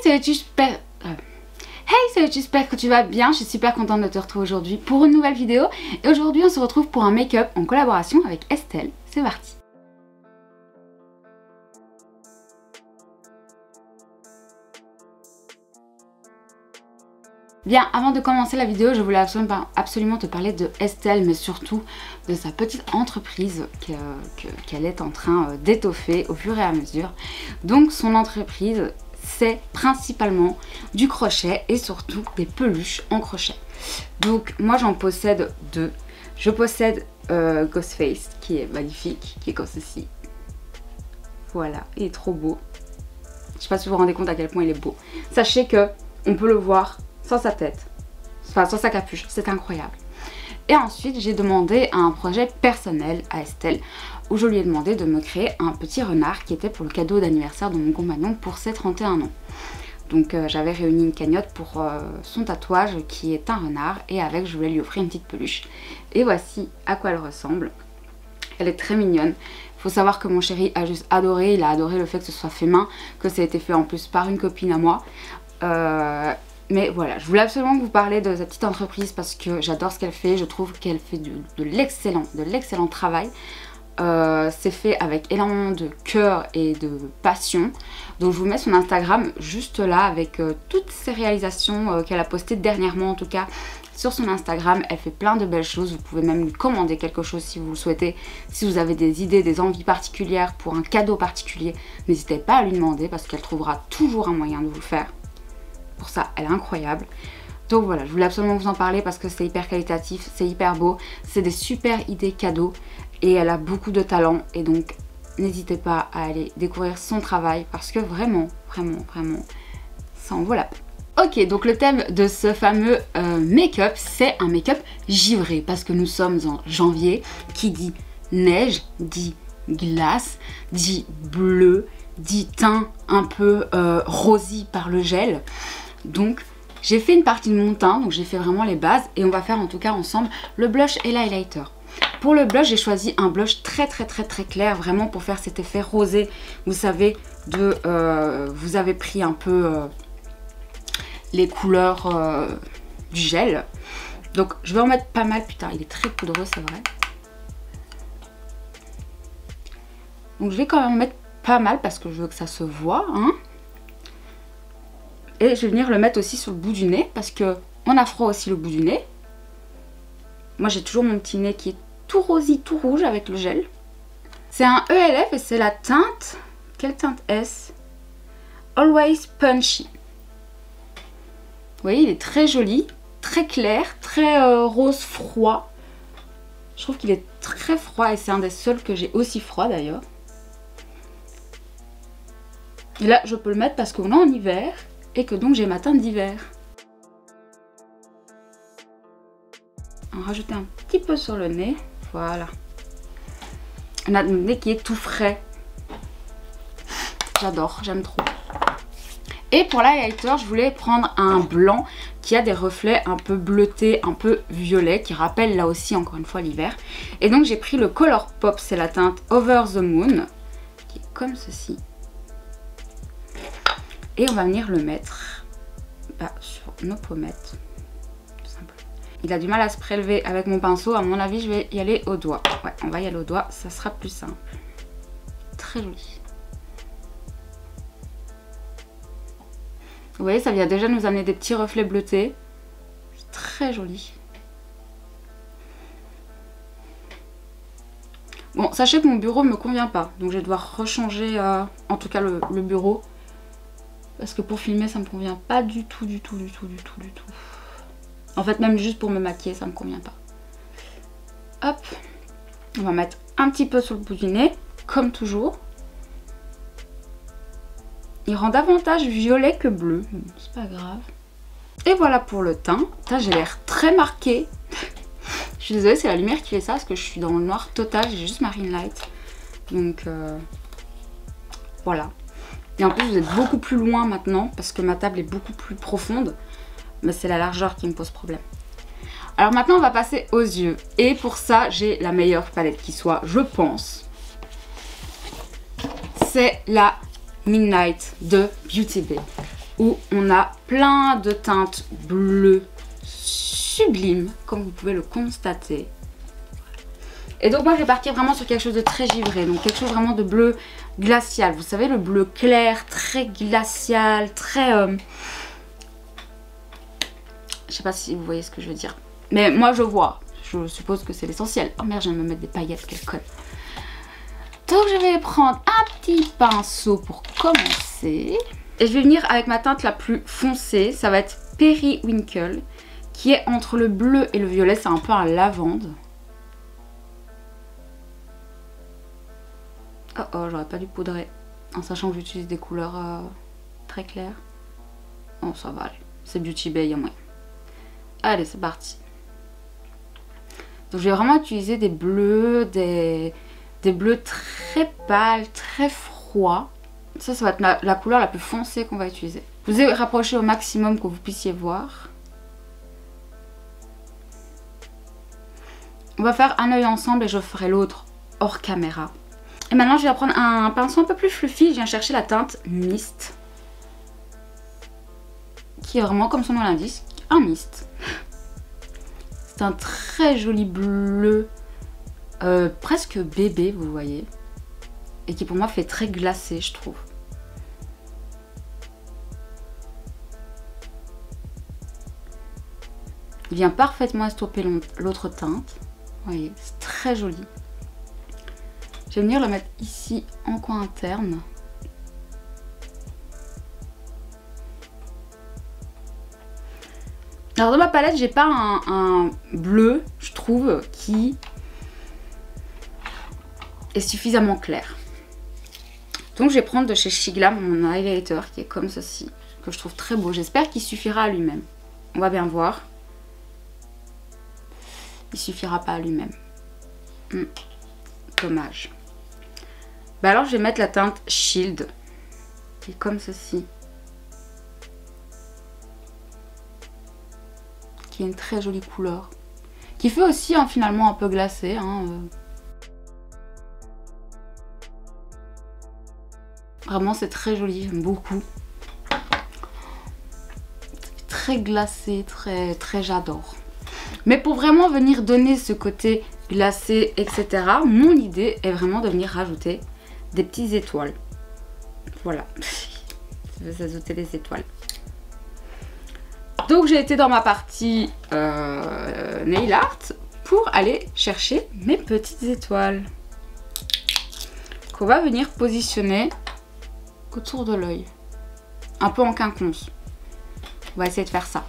salut, j'espère que tu vas bien. Je suis super contente de te retrouver aujourd'hui pour une nouvelle vidéo. Et aujourd'hui, on se retrouve pour un make-up en collaboration avec Estelle. C'est parti. Bien, avant de commencer la vidéo, je voulais absolument te parler de Estelle, mais surtout de sa petite entreprise qu'elle est en train d'étoffer au fur et à mesure. Donc son entreprise, c'est principalement du crochet et surtout des peluches en crochet. Donc moi j'en possède deux. Je possède Ghostface qui est magnifique, qui est comme ceci. Voilà, il est trop beau. Je sais pas si vous vous rendez compte à quel point il est beau. Sachez que on peut le voir sans sa tête, enfin sans sa capuche, c'est incroyable. Et ensuite j'ai demandé un projet personnel à Estelle où je lui ai demandé de me créer un petit renard qui était pour le cadeau d'anniversaire de mon compagnon pour ses 31 ans. Donc j'avais réuni une cagnotte pour son tatouage qui est un renard et avec je voulais lui offrir une petite peluche. Et voici à quoi elle ressemble. Elle est très mignonne. Il faut savoir que mon chéri a juste adoré, il a adoré le fait que ce soit fait main, que ça a été fait en plus par une copine à moi. Mais voilà, je voulais absolument vous parler de cette petite entreprise parce que j'adore ce qu'elle fait. Je trouve qu'elle fait de l'excellent travail. C'est fait avec énormément de cœur et de passion. Donc je vous mets son Instagram juste là avec toutes ses réalisations qu'elle a postées dernièrement en tout cas sur son Instagram. Elle fait plein de belles choses. Vous pouvez même lui commander quelque chose si vous le souhaitez. Si vous avez des idées, des envies particulières pour un cadeau particulier, n'hésitez pas à lui demander parce qu'elle trouvera toujours un moyen de vous le faire. Pour ça, elle est incroyable. Donc voilà, je voulais absolument vous en parler parce que c'est hyper qualitatif, c'est hyper beau, c'est des super idées cadeaux et elle a beaucoup de talent et donc n'hésitez pas à aller découvrir son travail parce que vraiment, ça en vaut la peine. Ok, donc le thème de ce fameux make-up, c'est un make-up givré parce que nous sommes en janvier, qui dit neige, dit glace, dit bleu, dit teint un peu rosy par le gel. Donc j'ai fait une partie de mon teint, donc j'ai fait vraiment les bases et on va faire en tout cas ensemble le blush et l'highlighter. Pour le blush, j'ai choisi un blush très clair, vraiment pour faire cet effet rosé. Vous savez, vous avez pris un peu les couleurs du gel. Donc je vais en mettre pas mal, putain il est très poudreux c'est vrai. Donc je vais quand même en mettre pas mal parce que je veux que ça se voit, hein. Et je vais venir le mettre aussi sur le bout du nez parce que on a froid aussi le bout du nez. Moi j'ai toujours mon petit nez qui est tout rosy, tout rouge avec le gel. C'est un ELF et c'est la teinte, quelle teinte est-ce? Always Punchy. Vous voyez, il est très joli, très clair, très rose froid. Je trouve qu'il est très froid et c'est un des seuls que j'ai aussi froid d'ailleurs. Et là je peux le mettre parce qu'on est en hiver et que donc j'ai ma teinte d'hiver. On va rajouter un petit peu sur le nez, voilà. On a le nez qui est tout frais. J'adore, j'aime trop. Et pour l'highlighter, je voulais prendre un blanc qui a des reflets un peu bleutés, un peu violet, qui rappelle là aussi encore une fois l'hiver. Et donc j'ai pris le Colourpop, c'est la teinte Over the Moon, qui est comme ceci. Et on va venir le mettre sur nos pommettes, tout simplement. Il a du mal à se prélever avec mon pinceau, à mon avis je vais y aller au doigt. Ouais, on va y aller au doigt, ça sera plus simple. Très joli. Vous voyez, ça vient déjà nous amener des petits reflets bleutés. C'est très joli. Bon, sachez que mon bureau ne me convient pas, donc je vais devoir rechanger en tout cas le bureau. Parce que pour filmer ça me convient pas du tout. En fait même juste pour me maquiller ça me convient pas. Hop, on va mettre un petit peu sur le bout du nez, comme toujours. Il rend davantage violet que bleu, c'est pas grave. Et voilà pour le teint. J'ai l'air très marquée. Je suis désolée, c'est la lumière qui fait ça parce que je suis dans le noir total, j'ai juste ma ring light. Donc voilà. Et en plus vous êtes beaucoup plus loin maintenant parce que ma table est beaucoup plus profonde. Mais c'est la largeur qui me pose problème. Alors maintenant on va passer aux yeux. Et pour ça j'ai la meilleure palette qui soit, je pense. C'est la Midnight de Beauty Bay. où on a plein de teintes bleues sublimes, comme vous pouvez le constater. Et donc moi je vais partir vraiment sur quelque chose de très givré, donc quelque chose vraiment de bleu glacial. Vous savez, le bleu clair, très glacial, très... Je sais pas si vous voyez ce que je veux dire. Mais moi je vois, je suppose que c'est l'essentiel. Oh merde, je viens de me mettre des paillettes, quelle conne. Donc je vais prendre un petit pinceau pour commencer. Et je vais venir avec ma teinte la plus foncée, ça va être Periwinkle, qui est entre le bleu et le violet, c'est un peu un lavande. Oh oh, j'aurais pas dû poudrer, en sachant que j'utilise des couleurs très claires. Oh ça va aller, c'est Beauty Bay, il y a moyen. Allez, c'est parti. Donc je vais vraiment utiliser des bleus, des bleus très pâles, très froids. Ça va être la couleur la plus foncée qu'on va utiliser. Je vous ai rapproché au maximum que vous puissiez voir. On va faire un œil ensemble et je ferai l'autre hors caméra. Et maintenant je vais prendre un pinceau un peu plus fluffy. Je viens chercher la teinte Mist, qui est vraiment, comme son nom l'indique, un mist. C'est un très joli bleu, presque bébé, vous voyez. Et qui pour moi fait très glacé, je trouve. Il vient parfaitement estomper l'autre teinte. Vous voyez, c'est très joli. Je vais venir le mettre ici en coin interne. Alors dans ma palette, j'ai pas un bleu, je trouve, qui est suffisamment clair. Donc je vais prendre de chez Shiglam mon highlighter qui est comme ceci, que je trouve très beau. J'espère qu'il suffira à lui-même. On va bien voir. Il suffira pas à lui-même. Dommage. Bah alors je vais mettre la teinte Shield, qui est comme ceci. Qui est une très jolie couleur. Qui fait aussi finalement un peu glacé. Vraiment c'est très joli, j'aime beaucoup. Très glacé, très j'adore. Mais pour vraiment venir donner ce côté glacé, etc., mon idée est vraiment de venir rajouter des petites étoiles. Voilà. Je vais ajouter des étoiles. Donc j'ai été dans ma partie nail art pour aller chercher mes petites étoiles. Qu'on va venir positionner autour de l'œil. Un peu en quinconce. On va essayer de faire ça.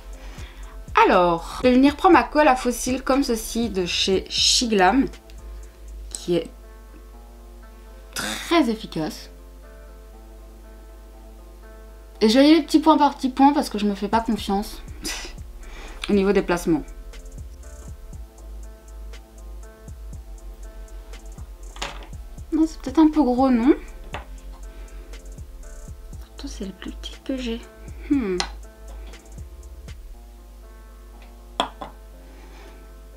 Alors, je vais venir prendre ma colle à fossiles comme ceci de chez Shiglam, qui est très efficace. Et je vais y aller petit point par petit point parce que je me fais pas confiance au niveau des placements. Non, c'est peut-être un peu gros, non? Surtout c'est le plus petit que j'ai.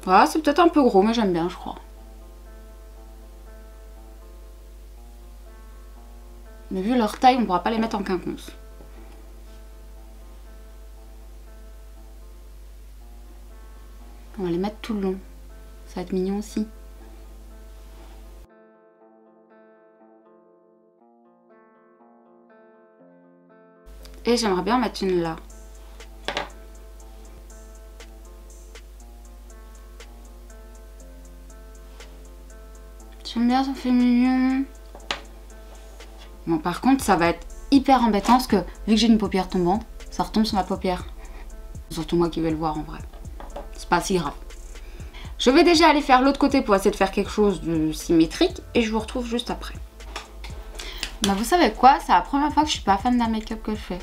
Voilà, c'est peut-être un peu gros, mais j'aime bien, je crois. Mais vu leur taille, on ne pourra pas les mettre en quinconce. On va les mettre tout le long. Ça va être mignon aussi. Et j'aimerais bien en mettre une là. J'aime bien, ça fait mignon. Bon, par contre, ça va être hyper embêtant parce que vu que j'ai une paupière tombante, ça retombe sur ma paupière. Surtout moi qui vais le voir en vrai. C'est pas si grave. Je vais déjà aller faire l'autre côté pour essayer de faire quelque chose de symétrique et je vous retrouve juste après. Bah vous savez quoi, c'est la première fois que je suis pas fan d'un make-up que je fais.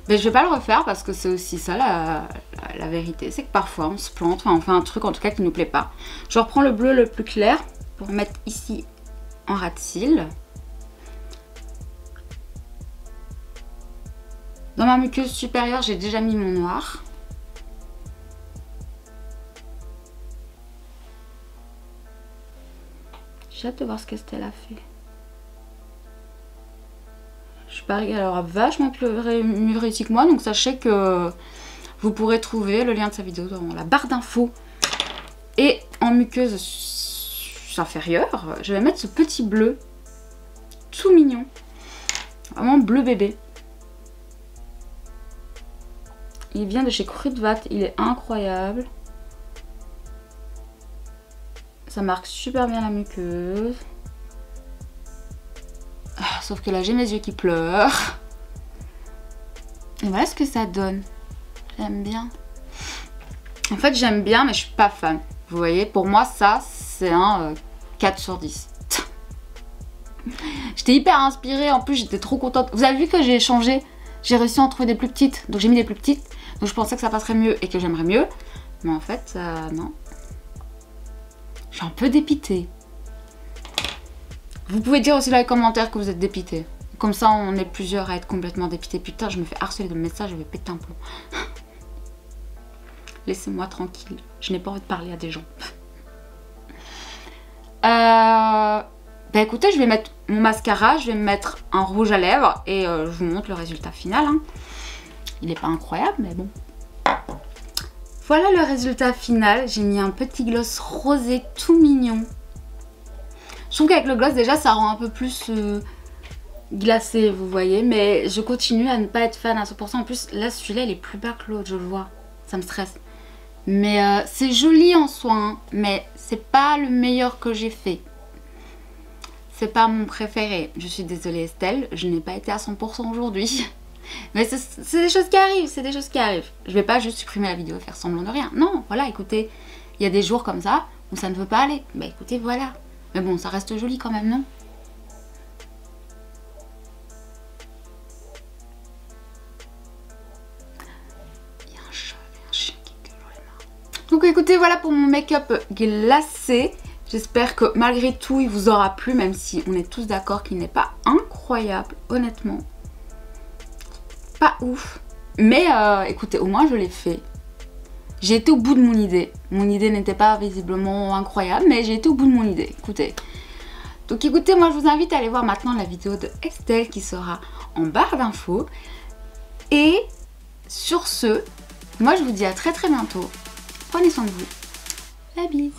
Mais je vais pas le refaire parce que c'est aussi ça la vérité, c'est que parfois on se plante, enfin on fait un truc en tout cas qui nous plaît pas. Je reprends le bleu le plus clair pour mettre ici en ras de cils. Dans ma muqueuse supérieure, j'ai déjà mis mon noir. J'ai hâte de voir ce qu'Estelle a fait. Je paraît qu'elle aura vachement mieux réussi que moi. Donc sachez que vous pourrez trouver le lien de sa vidéo dans la barre d'infos. Et en muqueuse inférieure, je vais mettre ce petit bleu tout mignon. Vraiment bleu bébé. Il vient de chez Kruidvat, il est incroyable. Ça marque super bien la muqueuse. Sauf que là j'ai mes yeux qui pleurent. Et voilà ce que ça donne. J'aime bien. En fait j'aime bien mais je suis pas fan. Vous voyez, pour moi ça c'est un 4 sur 10. J'étais hyper inspirée, en plus j'étais trop contente. Vous avez vu que j'ai changé, j'ai réussi à en trouver des plus petites. Donc j'ai mis des plus petites. Donc je pensais que ça passerait mieux et que j'aimerais mieux. Mais en fait, non. Je suis un peu dépitée. Vous pouvez dire aussi dans les commentaires que vous êtes dépité. Comme ça, on est plusieurs à être complètement dépités. Putain, je me fais harceler de messages, je vais péter un plomb. Laissez-moi tranquille. Je n'ai pas envie de parler à des gens. Bah écoutez, je vais mettre mon mascara, je vais me mettre un rouge à lèvres et je vous montre le résultat final. Hein. Il n'est pas incroyable, mais bon. Voilà le résultat final. J'ai mis un petit gloss rosé tout mignon. Je trouve qu'avec le gloss déjà ça rend un peu plus glacé, vous voyez. Mais je continue à ne pas être fan à 100%. En plus là celui-là il est plus bas que l'autre, je le vois. Ça me stresse. Mais c'est joli en soi, hein, mais c'est pas le meilleur que j'ai fait. C'est pas mon préféré. Je suis désolée Estelle, je n'ai pas été à 100% aujourd'hui. Mais c'est des choses qui arrivent, c'est des choses qui arrivent. Je vais pas juste supprimer la vidéo et faire semblant de rien. Non, voilà, écoutez, il y a des jours comme ça où ça ne veut pas aller. Bah écoutez, voilà. Mais bon, ça reste joli quand même, non? Il y a un chat et un chien qui gueulent, j'en ai marre. Donc écoutez, voilà pour mon make-up glacé. J'espère que malgré tout, il vous aura plu, même si on est tous d'accord qu'il n'est pas incroyable, honnêtement. Pas ouf. Mais écoutez, au moins je l'ai fait. J'ai été au bout de mon idée. Mon idée n'était pas visiblement incroyable, mais j'ai été au bout de mon idée. Écoutez. Donc écoutez, moi je vous invite à aller voir maintenant la vidéo de Estelle qui sera en barre d'infos. Et sur ce, moi je vous dis à très bientôt. Prenez soin de vous. La bise.